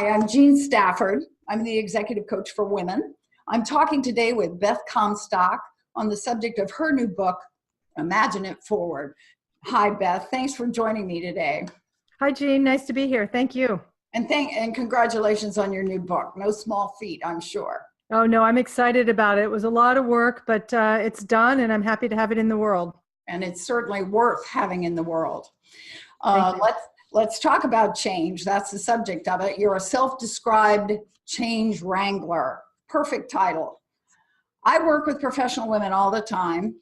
Hi, I'm Jean Stafford. I'm the executive coach for women. I'm talking today with Beth Comstock on the subject of her new book, Imagine It Forward. Hi, Beth. Thanks for joining me today. Hi, Jean. Nice to be here. Thank you. And congratulations on your new book. No small feat, I'm sure. Oh, no, I'm excited about it. It was a lot of work, but it's done, and I'm happy to have it in the world. And it's certainly worth having in the world. Thank you. Let's talk about change. That's the subject of it. You're a self-described change wrangler. Perfect title. I work with professional women all the time.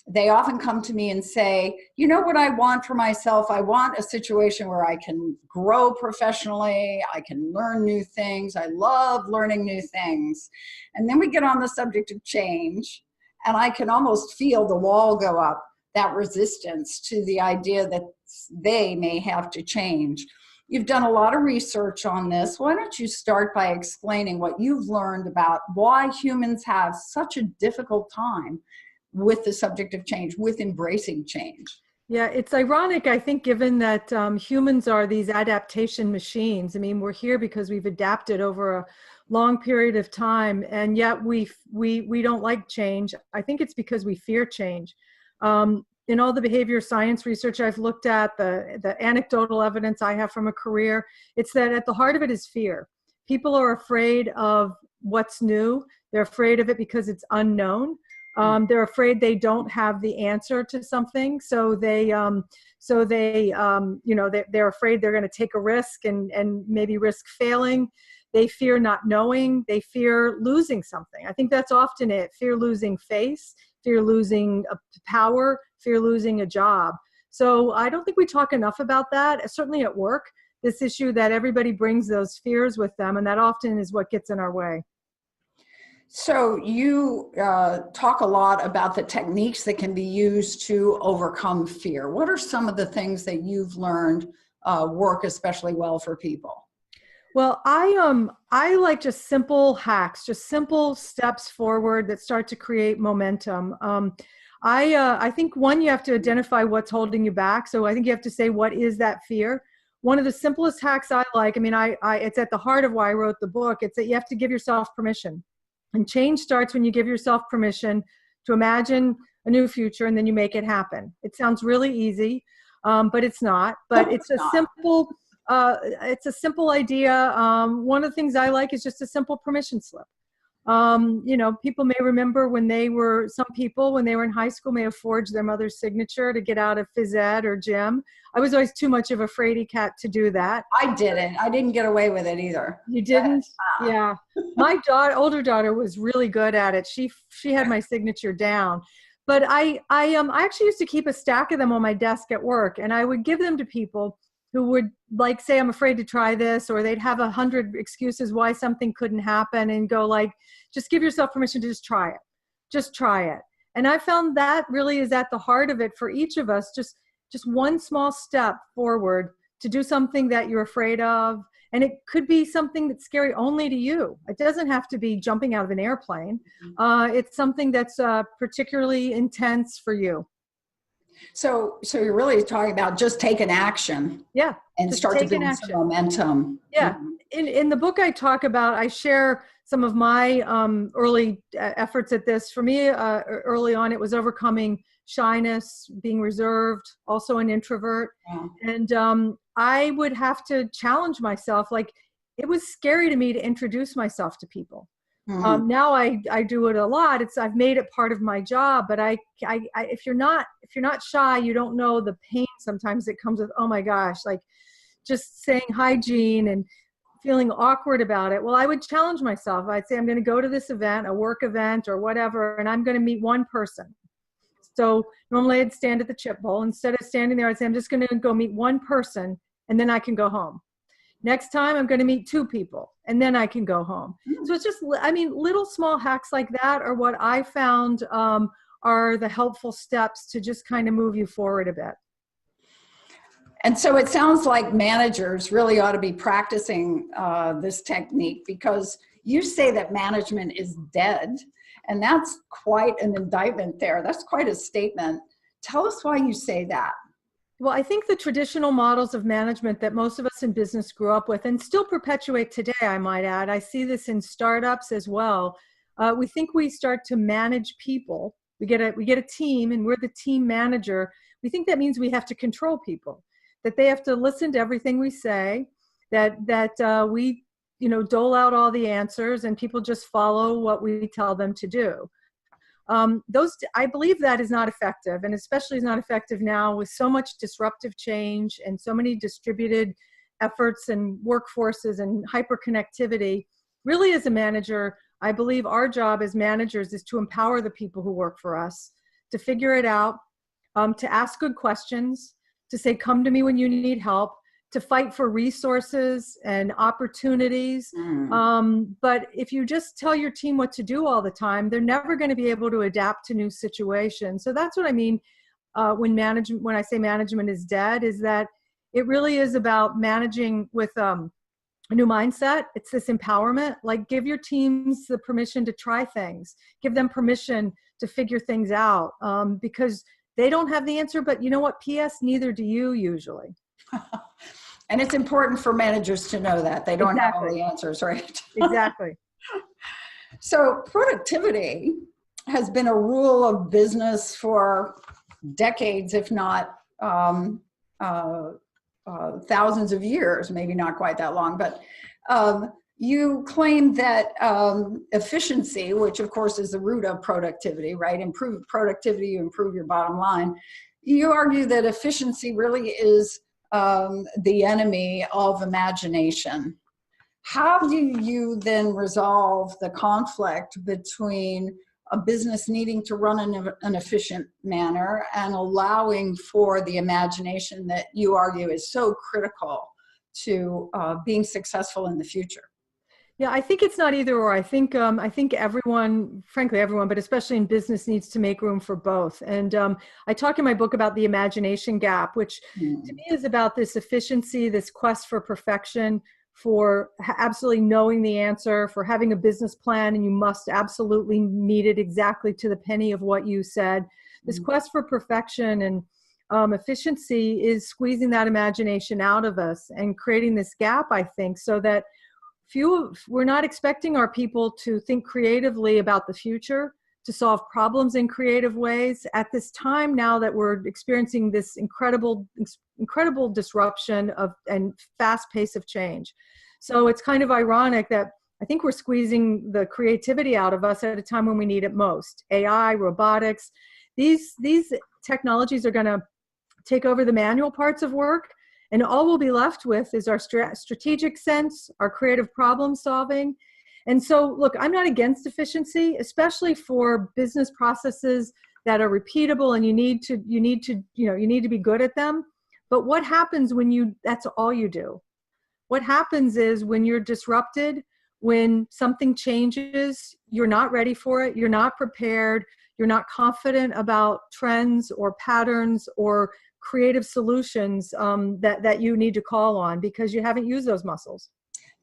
They often come to me and say, you know what I want for myself? I want a situation where I can grow professionally. I can learn new things. I love learning new things. And then we get on the subject of change, and I can almost feel the wall go up, that resistance to the idea that they may have to change. You've done a lot of research on this. Why don't you start by explaining what you've learned about why humans have such a difficult time with the subject of change, with embracing change? Yeah, it's ironic, I think, given that humans are these adaptation machines. I mean, we're here because we've adapted over a long period of time, and yet we don't like change. I think it's because we fear change. In all the behavior science research I've looked at, the anecdotal evidence I have from a career, it's that at the heart of it is fear. People are afraid of what's new. They're afraid of it because it's unknown. They're afraid they don't have the answer to something, so they're afraid they're going to take a risk and maybe risk failing. They fear not knowing. They fear losing something. I think that's often it. Fear losing face, fear losing power, fear losing a job. So I don't think we talk enough about that, certainly at work, this issue that everybody brings those fears with them, and that often is what gets in our way. So you talk a lot about the techniques that can be used to overcome fear. What are some of the things that you've learned work especially well for people? Well, I like just simple hacks, just simple steps forward that start to create momentum. I think one, you have to identify what's holding you back. So I think you have to say, what is that fear? One of the simplest hacks I like, I mean, it's at the heart of why I wrote the book. It's that you have to give yourself permission. And change starts when you give yourself permission to imagine a new future, and then you make it happen. It sounds really easy, but it's not. But it's a simple idea. One of the things I like is just a simple permission slip. People may remember some people when they were in high school may have forged their mother's signature to get out of phys ed or gym. I was always too much of a fraidy cat to do that. I didn't get away with it either. You didn't? Yeah. My older daughter was really good at it. She had my signature down. But I actually used to keep a stack of them on my desk at work, and I would give them to people who would say, I'm afraid to try this, or they'd have 100 excuses why something couldn't happen, and go just give yourself permission to just try it. Just try it. And I found that really is at the heart of it for each of us, just one small step forward to do something that you're afraid of. And it could be something that's scary only to you. It doesn't have to be jumping out of an airplane. It's something that's particularly intense for you. So you're really talking about just taking action. Yeah. And start to build some momentum. Yeah. In the book I share some of my early efforts at this. For me, early on, it was overcoming shyness, being reserved, also an introvert. Yeah. And I would have to challenge myself. It was scary to me to introduce myself to people. Mm-hmm. Now I do it a lot. I've made it part of my job, but if you're not shy, you don't know the pain sometimes that comes with, oh my gosh, just saying hi, Jean, and feeling awkward about it. Well, I would challenge myself. I'd say, I'm going to go to this event, a work event or whatever, and I'm going to meet one person. So normally I'd stand at the chip bowl. Instead of standing there, I'd say, I'm just going to go meet one person, and then I can go home. Next time, I'm going to meet two people, and then I can go home. So it's just, little small hacks like that are what I found are the helpful steps to just kind of move you forward a bit. And so it sounds like managers really ought to be practicing this technique, because you say that management is dead, and that's quite an indictment there. That's quite a statement. Tell us why you say that. Well, I think the traditional models of management that most of us in business grew up with and still perpetuate today, I might add, I see this in startups as well. We think we start to manage people. We get a team and we're the team manager. We think that means we have to control people, that they have to listen to everything we say, that we dole out all the answers and people just follow what we tell them to do. I believe that is not effective, and especially is not effective now with so much disruptive change and so many distributed efforts and workforces and hyperconnectivity. Really, as a manager, I believe our job as managers is to empower the people who work for us, to figure it out, to ask good questions, to say, come to me when you need help, to fight for resources and opportunities. But if you just tell your team what to do all the time, they're never going to be able to adapt to new situations. So that's what I mean when I say management is dead, is that it really is about managing with a new mindset. It's this empowerment, like give your teams the permission to try things, give them permission to figure things out, because they don't have the answer, but you know what, PS, neither do you usually. And it's important for managers to know that they don't have all the answers, right? Exactly. So productivity has been a rule of business for decades, if not thousands of years, maybe not quite that long, but you claim that efficiency, which of course is the root of productivity, right? Improve productivity, you improve your bottom line. You argue that efficiency really is the enemy of imagination. How do you then resolve the conflict between a business needing to run in an efficient manner and allowing for the imagination that you argue is so critical to being successful in the future? Yeah, I think it's not either or. I think everyone, frankly everyone, but especially in business, needs to make room for both. And I talk in my book about the imagination gap, which to me is about this efficiency, this quest for perfection, for absolutely knowing the answer, for having a business plan, and you must absolutely meet it exactly to the penny of what you said. This quest for perfection and efficiency is squeezing that imagination out of us and creating this gap, I think, so that we're not expecting our people to think creatively about the future, to solve problems in creative ways at this time now that we're experiencing this incredible disruption and fast pace of change. So it's kind of ironic that I think we're squeezing the creativity out of us at a time when we need it most. AI, robotics, these technologies are going to take over the manual parts of work. And all we'll be left with is our strategic sense, our creative problem solving. And so, look, I'm not against efficiency, especially for business processes that are repeatable and you need to be good at them. But what happens when that's all you do? What happens is when you're disrupted, when something changes, you're not ready for it, you're not prepared, you're not confident about trends or patterns or creative solutions that you need to call on because you haven't used those muscles.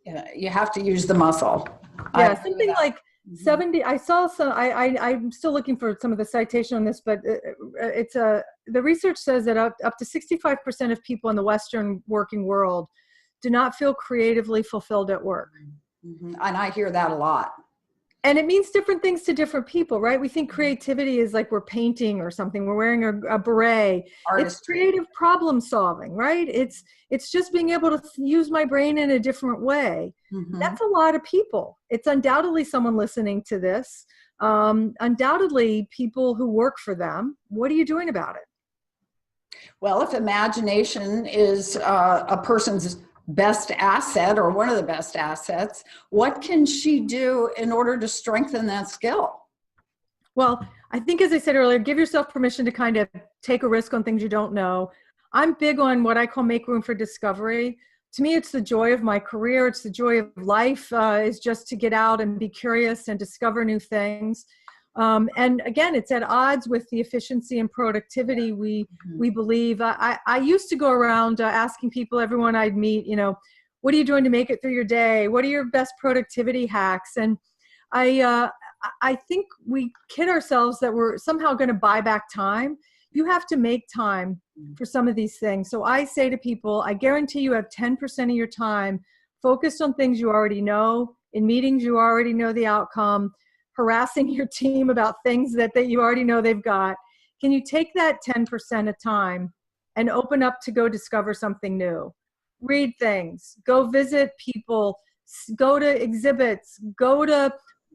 Yeah, you have to use the muscle. Yeah, something like 70. I saw some. I'm still looking for some of the citation on this, but the research says that up to 65% of people in the Western working world do not feel creatively fulfilled at work. And I hear that a lot. And it means different things to different people, right? We think creativity is like we're painting or something. We're wearing a beret. Artistry. It's creative problem solving, right? It's just being able to use my brain in a different way. That's a lot of people. It's undoubtedly someone listening to this. Undoubtedly people who work for them. What are you doing about it? Well, if imagination is a person's best asset or one of the best assets, what can she do in order to strengthen that skill? Well, I think, as I said earlier, give yourself permission to kind of take a risk on things you don't know. I'm big on what I call make room for discovery. To me, it's the joy of my career. It's the joy of life, is just to get out and be curious and discover new things. And again, it's at odds with the efficiency and productivity we believe. I used to go around asking people, everyone I'd meet, what are you doing to make it through your day? What are your best productivity hacks? And I think we kid ourselves that we're somehow going to buy back time. you have to make time for some of these things. So I say to people, I guarantee you have 10% of your time focused on things you already know, in meetings you already know the outcome, harassing your team about things that you already know they've got. Can you take that 10% of time and open up to go discover something new? Read things, go visit people, go to exhibits, go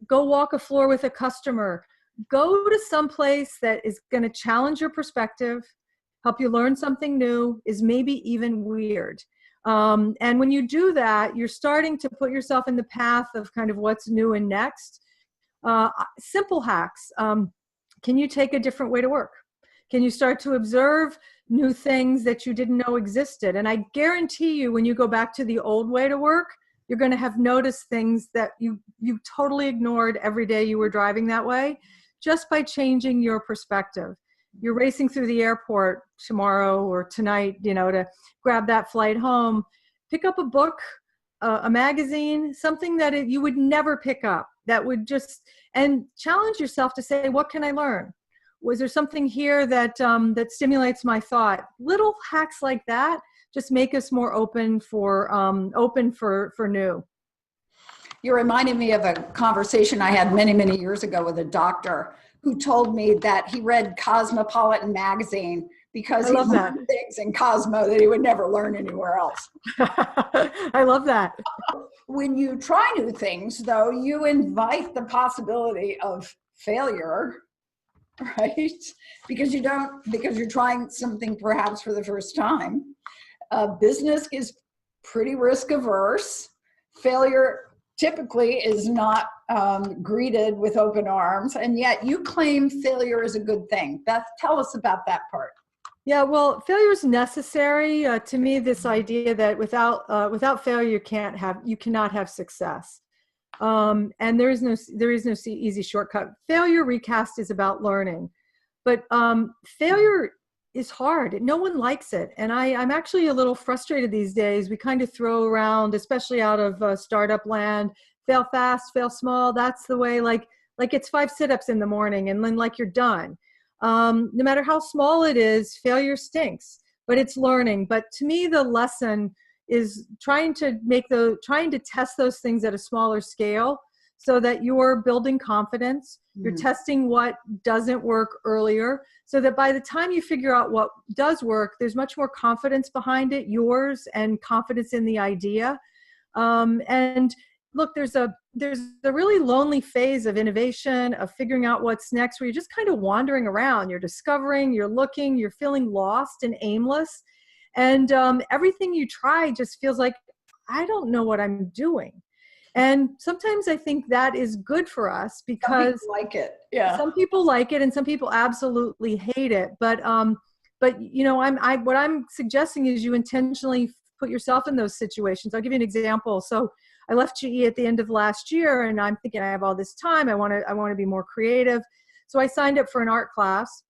walk a floor with a customer, go to some place that is going to challenge your perspective, help you learn something new, is maybe even weird. And when you do that, you're starting to put yourself in the path of kind of what's new and next. Simple hacks. Can you take a different way to work? Can you start to observe new things that you didn't know existed? And I guarantee you, when you go back to the old way to work, you're going to have noticed things that you totally ignored every day you were driving that way, just by changing your perspective. You're racing through the airport tomorrow or tonight, to grab that flight home. Pick up a book, a magazine, something that you would never pick up, that would and challenge yourself to say, what can I learn? Was there something here that stimulates my thought? Little hacks like that just make us more open for new. You reminded me of a conversation I had many, many years ago with a doctor who told me that he read Cosmopolitan magazine because he learned things in Cosmo that he would never learn anywhere else. I love that. When you try new things, though, you invite the possibility of failure, right? Because you're trying something perhaps for the first time. Business is pretty risk averse. Failure typically is not greeted with open arms, and yet you claim failure is a good thing. Beth, tell us about that part. Yeah, well, failure is necessary. To me, this idea that without failure you cannot have success, and there is no easy shortcut. Failure recast is about learning, but failure is hard. No one likes it, and I'm actually a little frustrated these days. We kind of throw around, especially out of startup land, fail fast, fail small. That's the way. Like it's 5 sit-ups in the morning, and then you're done. No matter how small it is, failure stinks, but it's learning. But to me, the lesson is trying to test those things at a smaller scale so that you're building confidence. You're testing what doesn't work earlier so that by the time you figure out what does work, there's much more confidence behind it, yours, and confidence in the idea. And look, there's a really lonely phase of innovation, of figuring out what's next, where you're just kind of wandering around. You're discovering, you're looking, you're feeling lost and aimless. And everything you try just feels like, I don't know what I'm doing. And sometimes I think that is good for us because some people like it. Yeah. Some people like it and some people absolutely hate it. But what I'm suggesting is you intentionally put yourself in those situations. I'll give you an example. So I left GE at the end of last year, and I'm thinking I have all this time. I want to be more creative. So I signed up for an art class,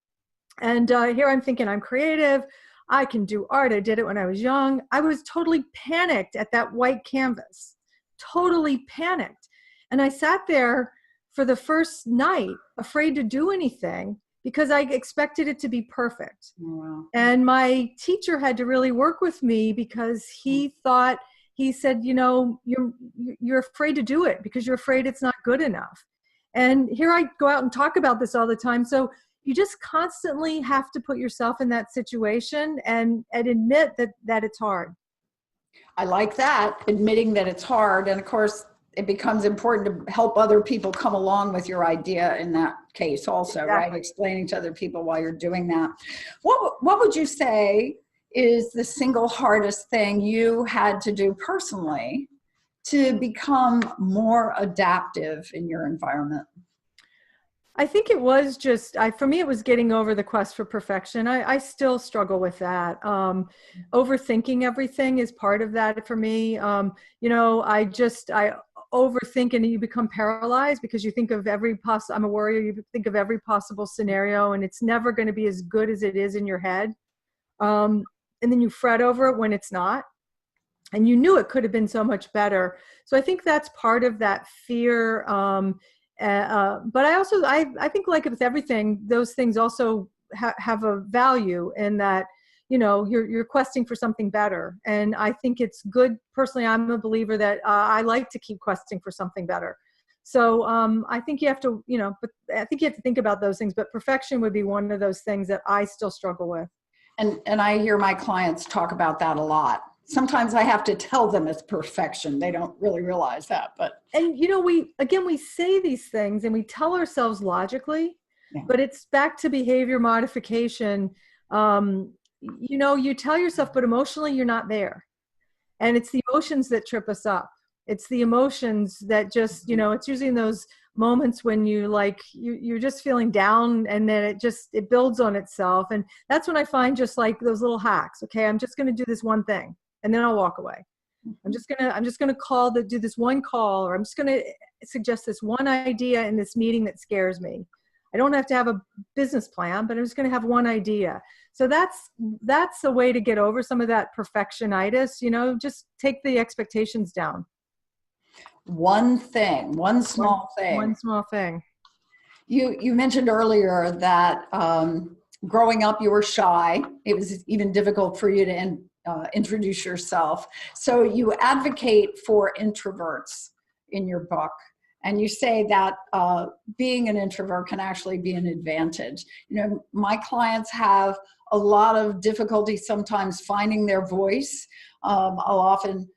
and here I'm thinking I'm creative. I can do art. I did it when I was young. I was totally panicked at that white canvas. Totally panicked. And I sat there for the first night, afraid to do anything because I expected it to be perfect. Oh, wow. And my teacher had to really work with me because he said, you're afraid to do it because you're afraid it's not good enough. And here I go out and talk about this all the time. So you just constantly have to put yourself in that situation and admit that it's hard. I like that, admitting that it's hard. And of course, it becomes important to help other people come along with your idea in that case also, exactly. Right? Explaining to other people while you're doing that. What would you say is the single hardest thing you had to do personally to become more adaptive in your environment? I think it was for me, it was getting over the quest for perfection. I still struggle with that. Overthinking everything is part of that for me. I overthink and you become paralyzed because you think of I'm a worrier. You think of every possible scenario and it's never going to be as good as it is in your head. And then you fret over it when it's not. And you knew it could have been so much better. So I think that's part of that fear. But I think like with everything, those things also have a value in that, you know, you're questing for something better. And I think it's good. Personally, I'm a believer that I like to keep questing for something better. So I think you have to, you know, but I think you have to think about those things, but perfection would be one of those things that I still struggle with. And I hear my clients talk about that a lot. Sometimes I have to tell them it's perfection. They don't really realize that, but. And, you know, we say these things and we tell ourselves logically, Yeah. but it's back to behavior modification. You know, you tell yourself, but emotionally you're not there. And it's the emotions that trip us up. It's the emotions that just, you know, it's usually in those moments when you like, you're just feeling down, and then it builds on itself. And that's when I find just like those little hacks. Okay, I'm just going to do this one thing and then I'll walk away. I'm just going to do this one call, or I'm just going to suggest this one idea in this meeting that scares me. I don't have to have a business plan, but I'm just going to have one idea. So that's a way to get over some of that perfectionitis, you know, just take the expectations down. One thing, one small thing. One small thing. You mentioned earlier that growing up you were shy. It was even difficult for you to introduce yourself. So you advocate for introverts in your book. And you say that being an introvert can actually be an advantage. You know, my clients have a lot of difficulty sometimes finding their voice. I'll often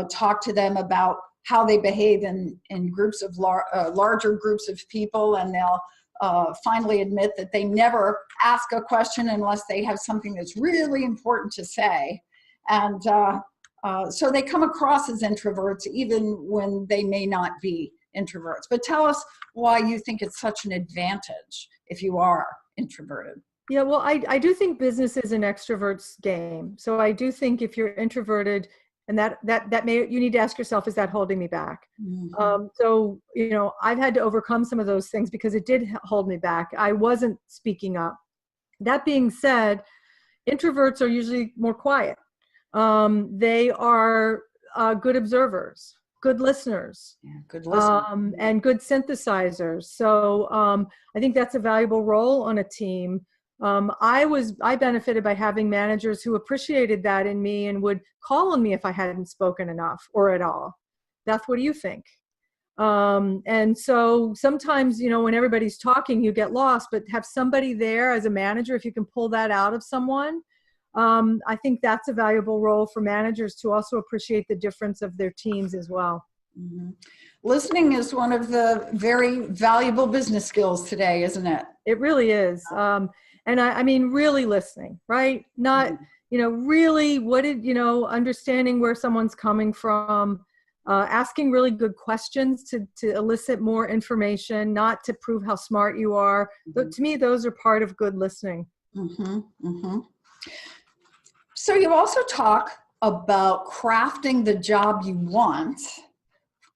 talk to them about how they behave in groups of larger groups of people, and they'll finally admit that they never ask a question unless they have something that's really important to say. And so they come across as introverts even when they may not be introverts. But tell us why you think it's such an advantage if you are introverted. Yeah, well, I do think business is an extrovert's game. So I do think if you're introverted, and you need to ask yourself, is that holding me back? Mm-hmm. So, you know, I've had to overcome some of those things because it did hold me back. I wasn't speaking up. That being said, introverts are usually more quiet. They are good observers, good listeners, and good synthesizers. So I think that's a valuable role on a team. I benefited by having managers who appreciated that in me and would call on me if I hadn't spoken enough or at all. Beth, what do you think? And so sometimes, you know, when everybody's talking, you get lost, but have somebody there as a manager, if you can pull that out of someone, I think that's a valuable role for managers to also appreciate the difference of their teams as well. Mm-hmm. Listening is one of the very valuable business skills today, isn't it? It really is. And I mean, really listening, right? Not, you know, really understanding where someone's coming from, asking really good questions to elicit more information, not to prove how smart you are. But to me, those are part of good listening. Mm-hmm. Mm-hmm. So you also talk about crafting the job you want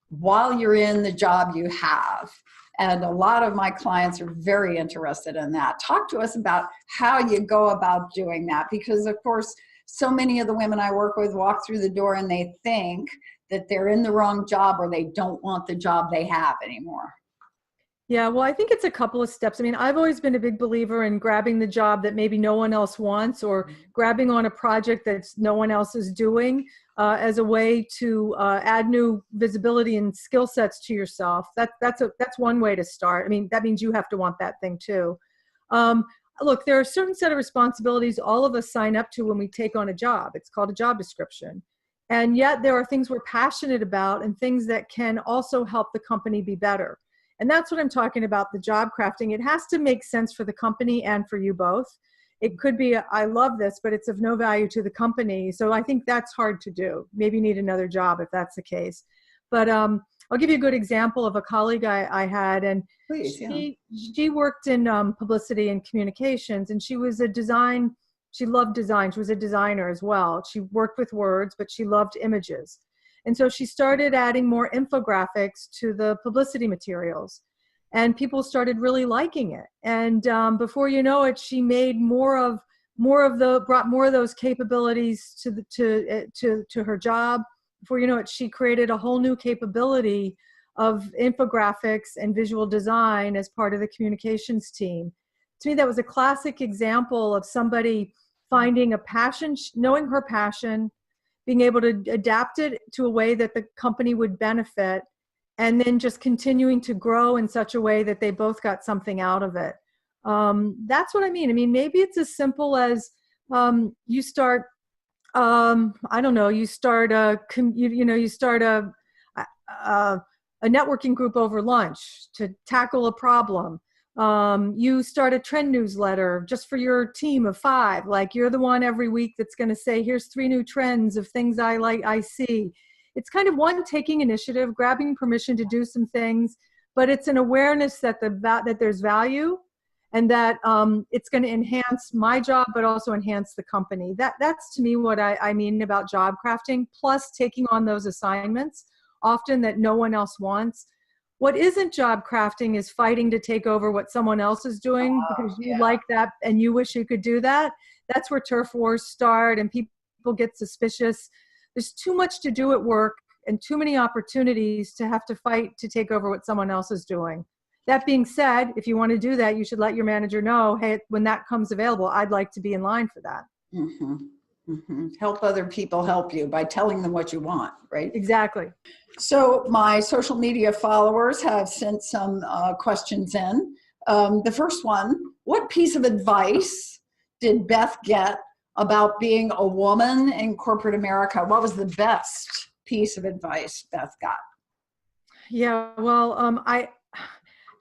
while you're in the job you have. And a lot of my clients are very interested in that. Talk to us about how you go about doing that, because of course, so many of the women I work with walk through the door and they think that they're in the wrong job or they don't want the job they have anymore. Yeah, well, I think it's a couple of steps. I mean, I've always been a big believer in grabbing the job that maybe no one else wants, or grabbing on a project that no one else is doing as a way to add new visibility and skill sets to yourself. That's one way to start. I mean, that means you have to want that thing too. Look, there are a certain set of responsibilities all of us sign up to when we take on a job. It's called a job description. And yet there are things we're passionate about and things that can also help the company be better. And that's what I'm talking about, the job crafting. It has to make sense for the company and for you both. It could be, I love this, but it's of no value to the company. So I think that's hard to do. Maybe you need another job if that's the case. But I'll give you a good example of a colleague I had. And Please, she worked in publicity and communications, and she was she loved design. She was a designer as well. She worked with words, but she loved images. And so she started adding more infographics to the publicity materials, and people started really liking it. And before you know it, she made brought more of those capabilities to her job. Before you know it, she created a whole new capability of infographics and visual design as part of the communications team. to me, that was a classic example of somebody finding a passion, knowing her passion, being able to adapt it to a way that the company would benefit, and then just continuing to grow in such a way that they both got something out of it. That's what I mean. I mean, maybe it's as simple as you start, I don't know, you start you start a networking group over lunch to tackle a problem. You start a trend newsletter just for your team of 5. Like, you're the one every week that's going to say, here's 3 new trends of things I like, I see. It's kind of one, taking initiative, grabbing permission to do some things, but it's an awareness that that there's value, and that it's going to enhance my job, but also enhance the company. That's to me what I mean about job crafting, plus taking on those assignments often that no one else wants. What isn't job crafting is fighting to take over what someone else is doing because you like that and you wish you could do that. That's where turf wars start and people get suspicious. There's too much to do at work and too many opportunities to have to fight to take over what someone else is doing. That being said, if you want to do that, you should let your manager know, hey, when that comes available, I'd like to be in line for that. Mm-hmm. Mm-hmm. Help other people help you by telling them what you want, right? Exactly. So my social media followers have sent some questions in. The first one, what piece of advice did Beth get about being a woman in corporate America? What was the best piece of advice Beth got? Yeah, well,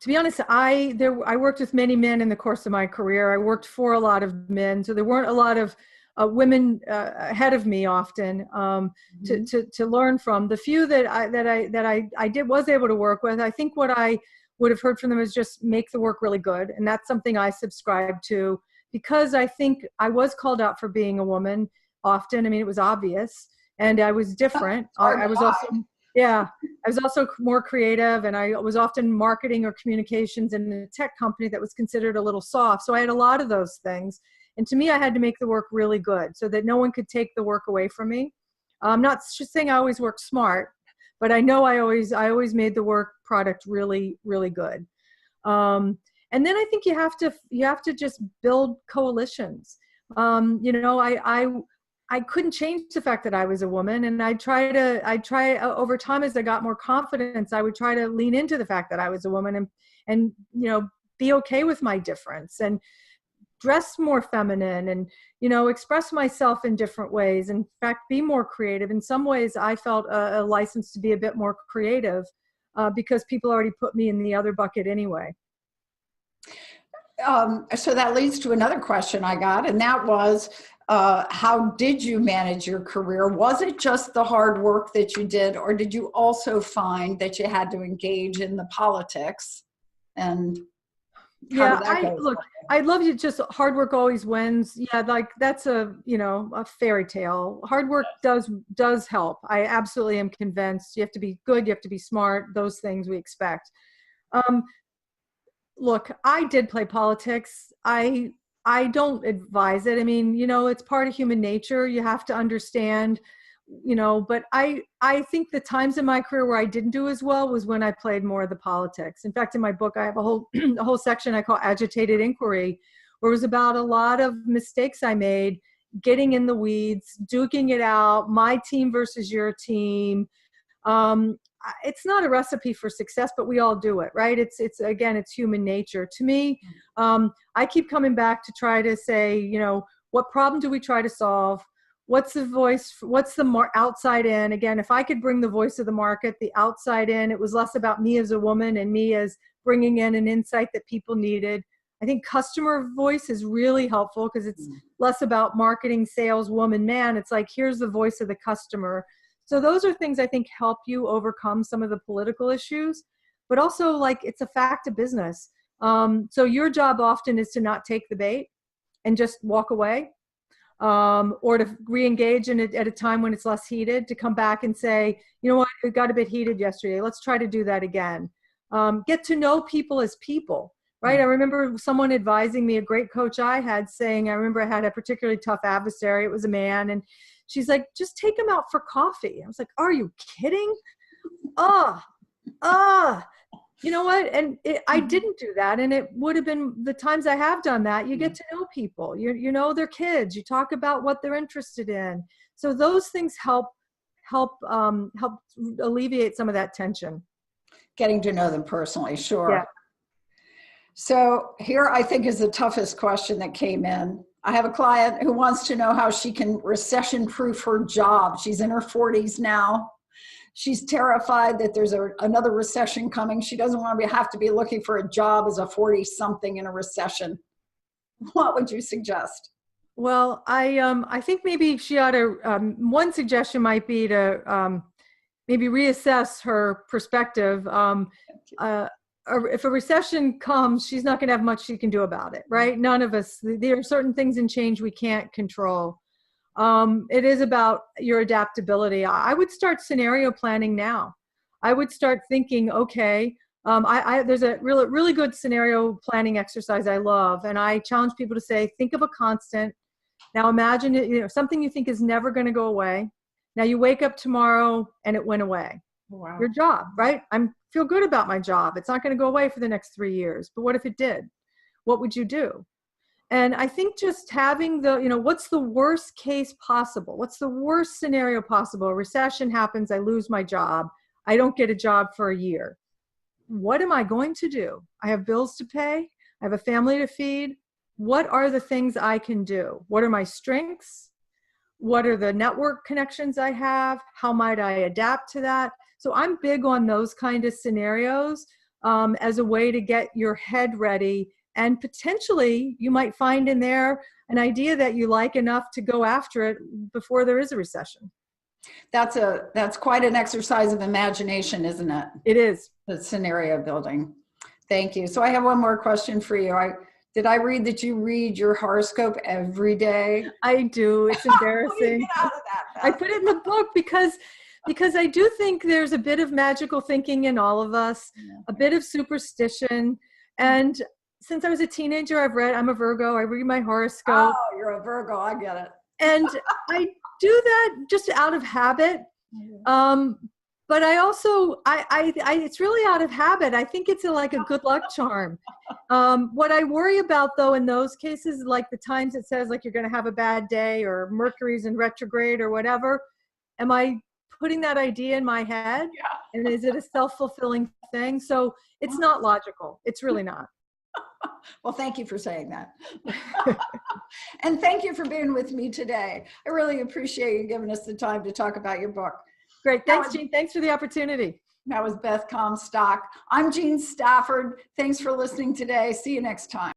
to be honest, I worked with many men in the course of my career. I worked for a lot of men, so there weren't a lot of women ahead of me often to learn from. The few that I was able to work with, I think what I would have heard from them is just make the work really good, and that's something I subscribe to, because I think I was called out for being a woman often. I mean, it was obvious, and I was different. I was also I was also more creative, and I was often marketing or communications in a tech company that was considered a little soft. So I had a lot of those things. And to me, I had to make the work really good so that no one could take the work away from me. I'm not just saying I always worked smart, but I know I always made the work product really, really good. And then I think you have to just build coalitions. I couldn't change the fact that I was a woman, and I try over time, as I got more confidence, I would try to lean into the fact that I was a woman and be okay with my difference and dress more feminine and, express myself in different ways. In fact, be more creative. In some ways, I felt a license to be a bit more creative because people already put me in the other bucket anyway. So that leads to another question I got, and that was, how did you manage your career? Was it just the hard work that you did, or did you also find that you had to engage in the politics? And how did that go? Look, I'd love you. Just hard work always wins. Yeah, like that's a fairy tale. Hard work does help. I absolutely am convinced. You have to be good. You have to be smart. Those things we expect. Look, I did play politics. I don't advise it. I mean, it's part of human nature. You have to understand, but I think the times in my career where I didn't do as well was when I played more of the politics. In fact, in my book, I have a whole section I call Agitated Inquiry, where it was about a lot of mistakes I made, getting in the weeds, duking it out, my team versus your team. It's not a recipe for success, but we all do it, right? It's human nature. To me, I keep coming back to try to say, what problem do we try to solve? What's the voice? What's the outside in? Again, if I could bring the voice of the market, the outside in, it was less about me as a woman and me as bringing in an insight that people needed. I think customer voice is really helpful because it's less about marketing, sales, woman, man. It's like, here's the voice of the customer. So those are things I think help you overcome some of the political issues, but also like it's a fact of business. So your job often is to not take the bait and just walk away, or to re-engage at a time when it's less heated, to come back and say, you know what, it got a bit heated yesterday. Let's try to do that again. Get to know people as people, right? I remember someone advising me, a great coach I had, saying, I remember I had a particularly tough adversary. It was a man, and she's like, just take him out for coffee. I was like, are you kidding? You know what? And I didn't do that. And it would have been the times I have done that. You get to know people, you know, their kids, you talk about what they're interested in. So those things help alleviate some of that tension. Getting to know them personally. Sure. Yeah. So here I think is the toughest question that came in. I have a client who wants to know how she can recession-proof her job. She's in her 40s now. She's terrified that there's another recession coming. She doesn't want to have to be looking for a job as a 40-something in a recession. What would you suggest? Well, I think maybe she ought to, one suggestion might be to maybe reassess her perspective. If a recession comes, she's not going to have much she can do about it, right? None of us. There are certain things in change we can't control. It is about your adaptability. I would start scenario planning now. I would start thinking, okay, there's a really good scenario planning exercise I love, and I challenge people to say, think of a constant. Now imagine it, you know, something you think is never going to go away. Now you wake up tomorrow and it went away. Wow. Your job, right? I feel good about my job. It's not going to go away for the next 3 years. But what if it did? What would you do? And I think just having the, you know, what's the worst case possible? What's the worst scenario possible? A recession happens, I lose my job. I don't get a job for a year. What am I going to do? I have bills to pay. I have a family to feed. What are the things I can do? What are my strengths? What are the network connections I have? How might I adapt to that? So I'm big on those kind of scenarios as a way to get your head ready. And potentially you might find in there an idea that you like enough to go after it before there is a recession. That's quite an exercise of imagination, isn't it? It is. The scenario building. Thank you. So I have one more question for you. Did I read that you read your horoscope every day? I do. It's embarrassing. Get out of that, Beth. I put it in the book because I do think there's a bit of magical thinking in all of us, a bit of superstition. And since I was a teenager, I'm a Virgo, I read my horoscope. Oh, you're a Virgo, I get it. And I do that just out of habit. But I also, it's really out of habit. I think it's like a good luck charm. What I worry about though, in those cases, like the times it says like you're going to have a bad day or Mercury's in retrograde or whatever, am I putting that idea in my head? Yeah. And is it a self-fulfilling thing? So it's not logical. It's really not. Well, thank you for saying that. And thank you for being with me today. I really appreciate you giving us the time to talk about your book. Great. Thanks, Jean. Thanks for the opportunity. That was Beth Comstock. I'm Jean Stafford. Thanks for listening today. See you next time.